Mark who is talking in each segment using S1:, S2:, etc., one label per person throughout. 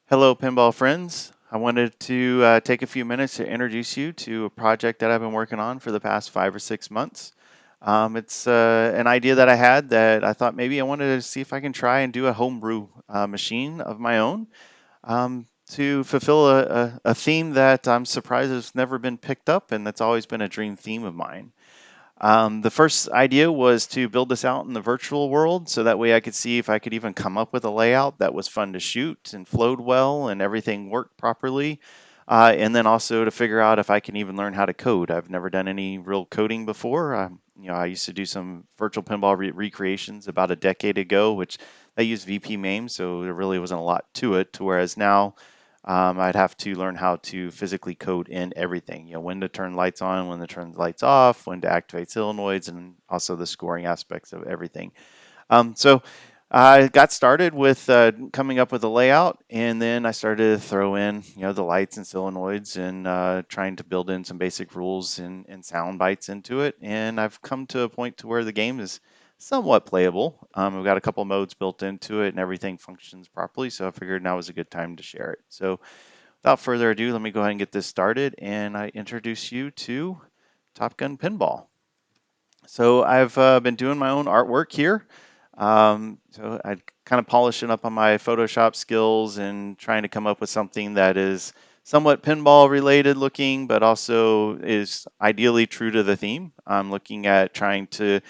S1: Hello, pinball friends. I wanted to take a few minutes to introduce you to a project that I've been working on for the past 5 or 6 months. It's an idea that I had that I thought maybe I wanted to see if I can try and do a homebrew machine of my own to fulfill a theme that I'm surprised has never been picked up, and that's always been a dream theme of mine. The first idea was to build this out in the virtual world so that way I could see if I could even come up with a layout that was fun to shoot and flowed well and everything worked properly. And then also to figure out if I can even learn how to code. I've never done any real coding before. I used to do some virtual pinball recreations about a decade ago, which they used VP MAME, so there really wasn't a lot to it. To whereas now I'd have to learn how to physically code in everything, when to turn lights on, when to turn lights off, when to activate solenoids, and also the scoring aspects of everything. So I got started with coming up with a layout, and then I started to throw in, the lights and solenoids and trying to build in some basic rules and sound bites into it. And I've come to a point to where the game is somewhat playable. We've got a couple modes built into it, and everything functions properly. So I figured now was a good time to share it. So without further ado, let me go ahead and get this started, and I introduce you to Top Gun Pinball. So I've been doing my own artwork here. So I kind of polishing up on my Photoshop skills and trying to come up with something that is somewhat pinball related looking, but also is ideally true to the theme. I'm looking at trying to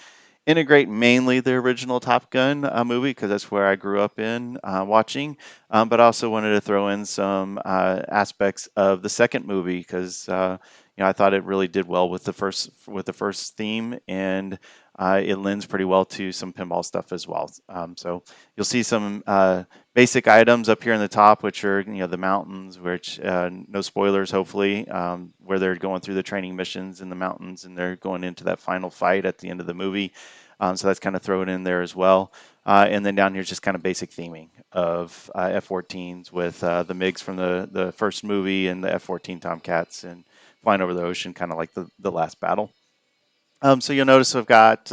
S1: integrate mainly the original Top Gun movie because that's where I grew up in watching, but I also wanted to throw in some aspects of the second movie because I thought it really did well with the first theme, and it lends pretty well to some pinball stuff as well. So you'll see some basic items up here in the top, which are the mountains, which no spoilers hopefully, where they're going through the training missions in the mountains and they're going into that final fight at the end of the movie. So that's kind of thrown in there as well. And then down here is just kind of basic theming of F-14s with the MiGs from the first movie and the F-14 Tomcats and flying over the ocean, kind of like the last battle. So you'll notice I've got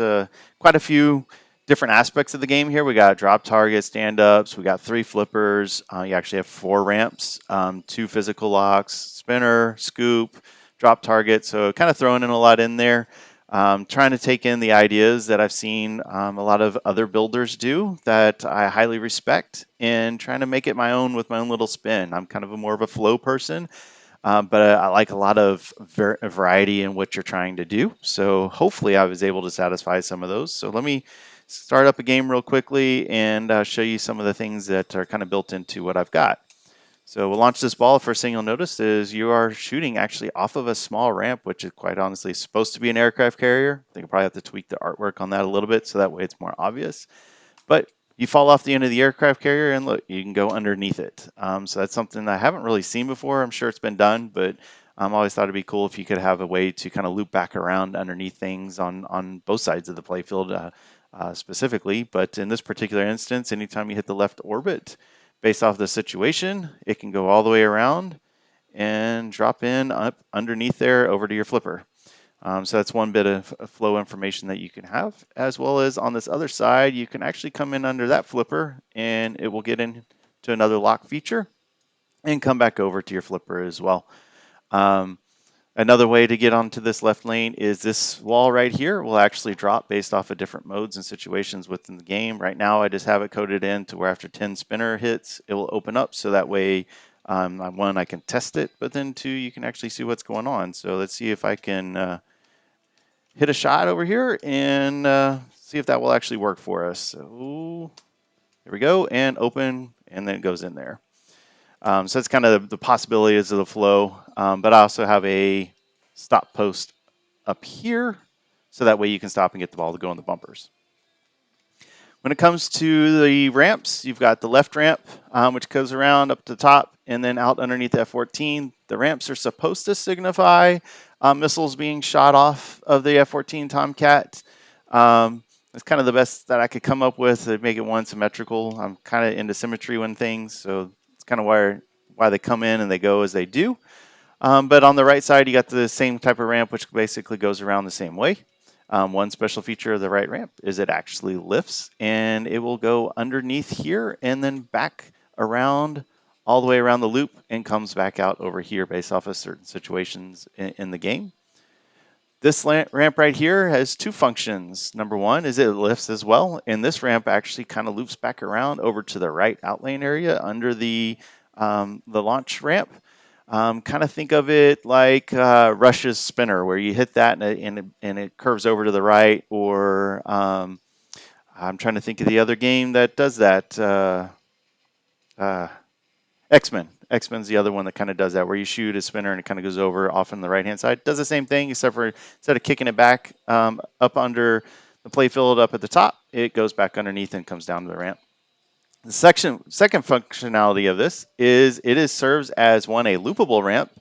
S1: quite a few different aspects of the game here. We got drop targets, stand-ups. We got 3 flippers. You actually have 4 ramps, 2 physical locks, spinner, scoop, drop target. So kind of throwing in a lot in there. Trying to take in the ideas that I've seen a lot of other builders do that I highly respect, and trying to make it my own with my own little spin. I'm kind of more of a flow person, but I like a lot of variety in what you're trying to do. So hopefully I was able to satisfy some of those. So let me start up a game real quickly and show you some of the things that are kind of built into what I've got. So we'll launch this ball. First thing you'll notice is you are shooting actually off of a small ramp, which is quite honestly supposed to be an aircraft carrier. I think I'll probably have to tweak the artwork on that a little bit so that way it's more obvious. But you fall off the end of the aircraft carrier and look, you can go underneath it. So that's something that I haven't really seen before. I'm sure it's been done, but I always thought it'd be cool if you could have a way to kind of loop back around underneath things on both sides of the playfield specifically. But in this particular instance, anytime you hit the left orbit, based off the situation, it can go all the way around and drop in up underneath there over to your flipper. So that's one bit of flow information that you can have, as well as on this other side, you can actually come in under that flipper and it will get into another lock feature and come back over to your flipper as well. Um, Another way to get onto this left lane is this wall right here will actually drop based off of different modes and situations within the game. Right now, I just have it coded in to where after 10 spinner hits, it will open up. So that way, one, I can test it, but then 2, you can actually see what's going on. So let's see if I can hit a shot over here and see if that will actually work for us. So there we go, and open, and then it goes in there. So that's kind of the possibilities of the flow, but I also have a stop post up here, so that way you can stop and get the ball to go in the bumpers. When it comes to the ramps, you've got the left ramp, which goes around up to the top and then out underneath F-14. The ramps are supposed to signify missiles being shot off of the F-14 Tomcat. It's kind of the best that I could come up with to make it one symmetrical. I'm kind of into symmetry when things, so it's kind of why they come in and they go as they do. But on the right side, you got the same type of ramp, which basically goes around the same way. One special feature of the right ramp is it actually lifts and it will go underneath here and then back around all the way around the loop and comes back out over here based off of certain situations in the game. This ramp right here has two functions. Number one is it lifts as well, and this ramp actually kind of loops back around over to the right outlane area under the launch ramp. Kind of think of it like Rush's spinner, where you hit that and it curves over to the right, or I'm trying to think of the other game that does that. Uh, X-Men. X-Men's the other one that kind of does that, where you shoot a spinner and it kind of goes over off on the right-hand side. Does the same thing, except for instead of kicking it back up under the playfield up at the top, it goes back underneath and comes down to the ramp. The second functionality of this is serves as a loopable ramp.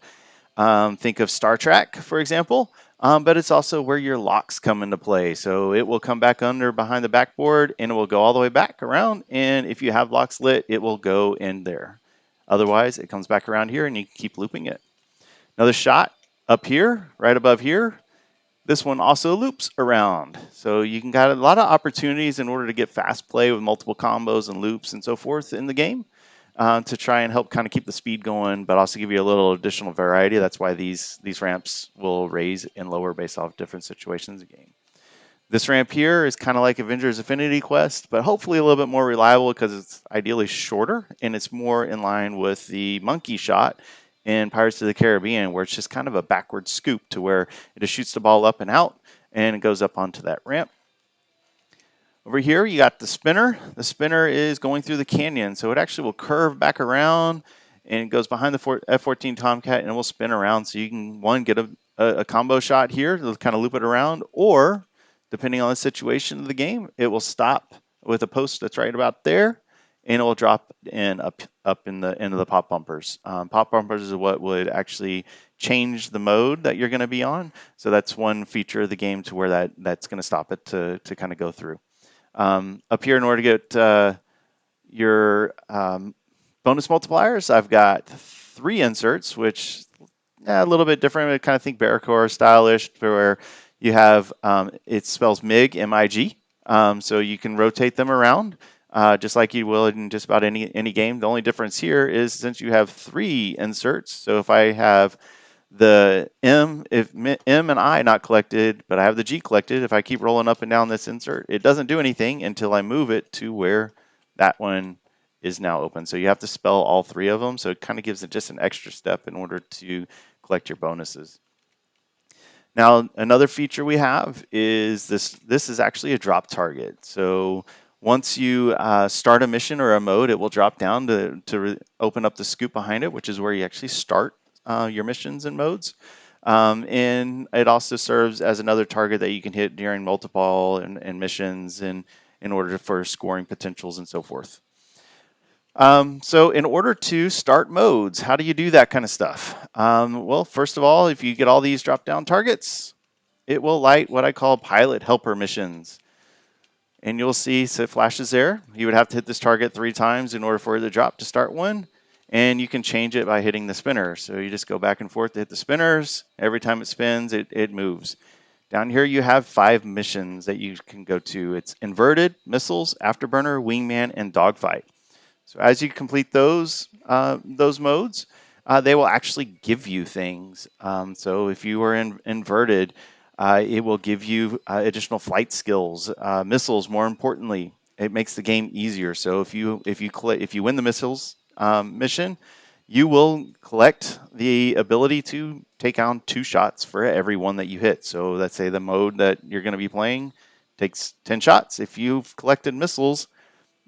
S1: Think of Star Trek, for example, but it's also where your locks come into play. So it will come back under behind the backboard and it will go all the way back around. And if you have locks lit, it will go in there. Otherwise, it comes back around here and you keep looping it. Another shot up here, right above here. This one also loops around. So you can got a lot of opportunities in order to get fast play with multiple combos and loops and so forth in the game to try and help kind of keep the speed going, but also give you a little additional variety. That's why these ramps will raise and lower based off different situations in the game. This ramp here is kind of like Avengers Affinity Quest, but hopefully a little bit more reliable because it's ideally shorter and it's more in line with the monkey shot in Pirates of the Caribbean, where it's just kind of a backward scoop to where it just shoots the ball up and out and it goes up onto that ramp. Over here, you got the spinner. The spinner is going through the canyon, so it actually will curve back around and it goes behind the F-14 Tomcat and it will spin around. So you can, one, get a combo shot here to kind of loop it around, or depending on the situation of the game, it will stop with a post that's right about there and it will drop in up in the end of the pop bumpers. Pop bumpers is what would actually change the mode that you're going to be on. So that's one feature of the game to where that's going to stop it to kind of go through. Up here, in order to get your bonus multipliers, I've got 3 inserts, which a little bit different. I kind of think Barracore stylish, where you have it spells MIG, M-I-G, so you can rotate them around just like you will in just about any game. The only difference here is since you have 3 inserts, so if I have the M, if M and I not collected, but I have the G collected, if I keep rolling up and down this insert, it doesn't do anything until I move it to where that one is now open. So you have to spell all 3 of them. So it kind of gives it just an extra step in order to collect your bonuses. Now, another feature we have is this is actually a drop target. So once you start a mission or a mode, it will drop down to open up the scoop behind it, which is where you actually start your missions and modes. And it also serves as another target that you can hit during multiple and missions and in order for scoring potentials and so forth. So in order to start modes, how do you do that kind of stuff? Well, first of all, if you get all these drop-down targets, it will light what I call pilot helper missions. And you'll see, so it flashes there. You would have to hit this target 3 times in order for it to drop to start one. And you can change it by hitting the spinner. So you just go back and forth to hit the spinners. Every time it spins, it moves. Down here, you have 5 missions that you can go to. It's Inverted, Missiles, Afterburner, Wingman, and Dogfight. So as you complete those modes, they will actually give you things. So if you are inverted, it will give you additional flight skills, missiles. More importantly, it makes the game easier. So if you win the missiles mission, you will collect the ability to take on 2 shots for every one that you hit. So let's say the mode that you're going to be playing takes 10 shots. If you've collected missiles,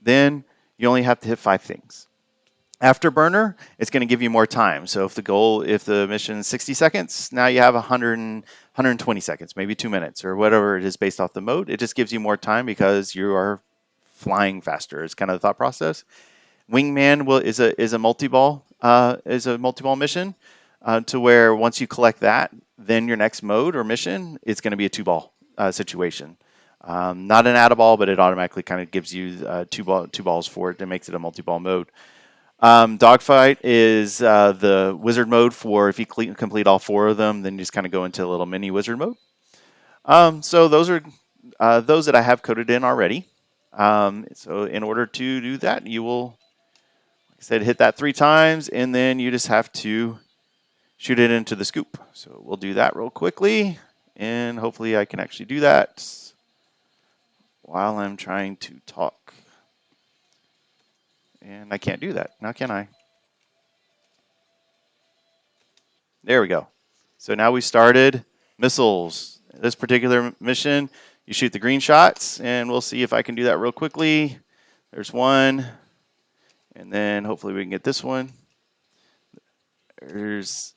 S1: then you only have to hit 5 things. Afterburner, it's going to give you more time. So if the mission is 60 seconds, now you have 120 seconds, maybe 2 minutes or whatever it is based off the mode. It just gives you more time because you are flying faster. It's kind of the thought process. Wingman is a multi-ball mission to where once you collect that, then your next mode or mission is going to be a 2-ball situation. Not an add-a-ball, but it automatically kind of gives you 2 balls for it and makes it a multi-ball mode. Dogfight is the wizard mode for if you complete all 4 of them, then you just kind of go into a little mini wizard mode. So those are those that I have coded in already. So in order to do that, you will I said, hit that 3 times, and then you just have to shoot it into the scoop. So we'll do that real quickly, and hopefully I can actually do that while I'm trying to talk. And I can't do that. Now can I? There we go. So now we started missiles. This particular mission, you shoot the green shots, and we'll see if I can do that real quickly. There's one, and then hopefully we can get this one. It's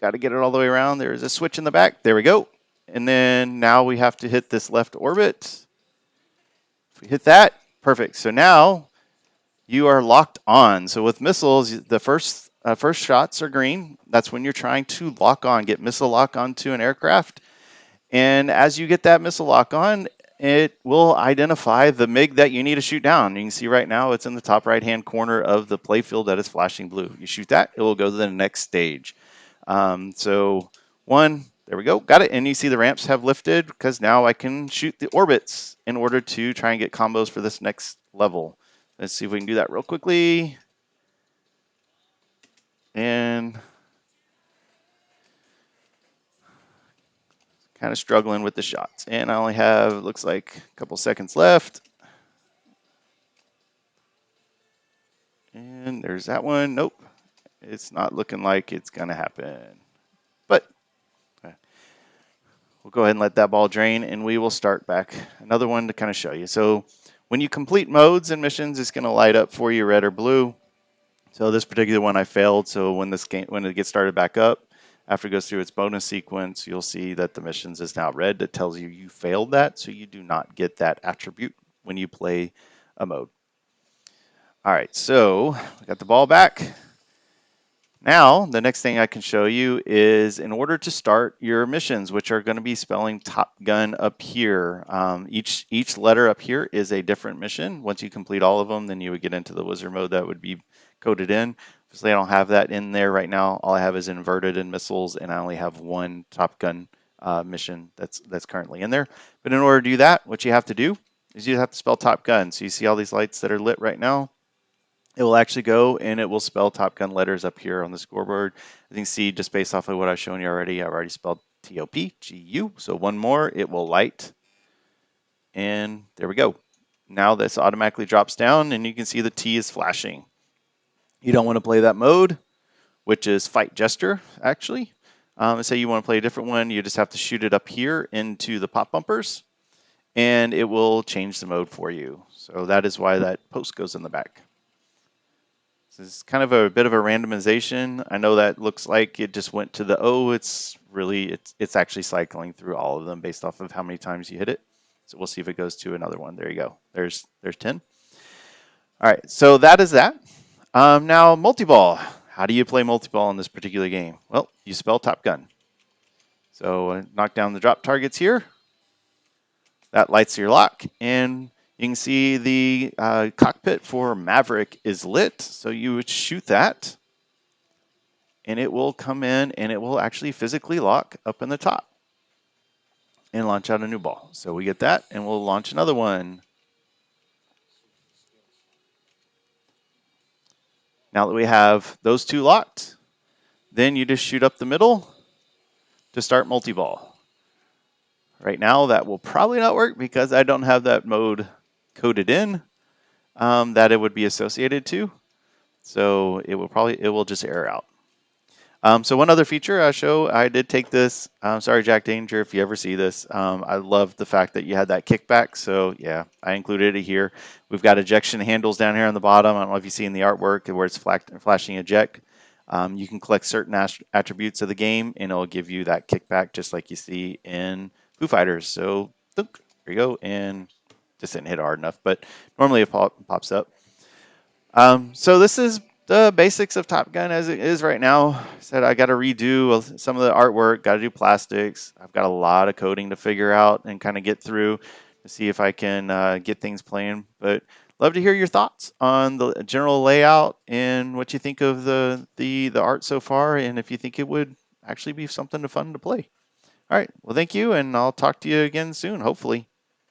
S1: got to get it all the way around. There's a switch in the back. There we go. And then now we have to hit this left orbit. If we hit that, perfect. So now you are locked on. So with missiles, the first shots are green. That's when you're trying to lock on, get missile lock onto an aircraft. And as you get that missile lock on, it will identify the MiG that you need to shoot down. You can see right now it's in the top right-hand corner of the playfield that is flashing blue. You shoot that, it will go to the next stage. So one, there we go, got it. And you see the ramps have lifted because now I can shoot the orbits in order to try and get combos for this next level. Let's see if we can do that real quickly. And kind of struggling with the shots. And I only have, looks like, a couple seconds left. And there's that one. Nope. It's not looking like it's going to happen. But we'll go ahead and let that ball drain, and we will start back. Another one to kind of show you. So when you complete modes and missions, it's going to light up for you red or blue. So this particular one I failed. So when it gets started back up, after it goes through its bonus sequence, you'll see that the missions is now red. That tells you you failed that, so you do not get that attribute when you play a mode. All right, so I got the ball back. Now, the next thing I can show you is in order to start your missions, which are going to be spelling Top Gun up here. Each letter up here is a different mission. Once you complete all of them, then you would get into the wizard mode that would be coded in. Obviously, I don't have that in there right now. All I have is inverted and missiles, and I only have one Top Gun mission that's currently in there. But in order to do that, what you have to do is you have to spell Top Gun. So you see all these lights that are lit right now? It will actually go and it will spell Top Gun letters up here on the scoreboard. You can see just based off of what I've shown you already, I've already spelled T-O-P-G-U. So one more, it will light. And there we go. Now this automatically drops down and you can see the T is flashing. You don't want to play that mode, which is Fight Jester, actually. Say you want to play a different one, you just have to shoot it up here into the pop bumpers and it will change the mode for you. So that is why that post goes in the back. So it's kind of a bit of a randomization. I know that looks like it just went to the O. It's actually cycling through all of them based off of how many times you hit it. So we'll see if it goes to another one. There you go. There's 10. All right, so that is that. Now multi-ball. How do you play multi-ball in this particular game? Well, you spell Top Gun. So knock down the drop targets here. That lights your lock, and you can see the cockpit for Maverick is lit, so you would shoot that, and it will come in, and it will actually physically lock up in the top and launch out a new ball. So we get that, and we'll launch another one. Now that we have those two locked, then you just shoot up the middle to start multi-ball. Right now, that will probably not work because I don't have that mode coded in that it would be associated to. So it will just error out. So one other feature I did take this. Sorry, Jack Danger, if you ever see this. I love the fact that you had that kickback. So yeah, I included it here. We've got ejection handles down here on the bottom. I don't know if you see in the artwork where it's flashing eject. You can collect certain attributes of the game, and it'll give you that kickback just like you see in Foo Fighters. So there you go, and just didn't hit hard enough, but normally it pops up. So this is the basics of Top Gun as it is right now. I said I got to redo some of the artwork, got to do plastics. I've got a lot of coding to figure out and kind of get through to see if I can get things playing. But love to hear your thoughts on the general layout and what you think of the art so far, and if you think it would actually be something fun to play. All right, well, thank you, and I'll talk to you again soon, hopefully.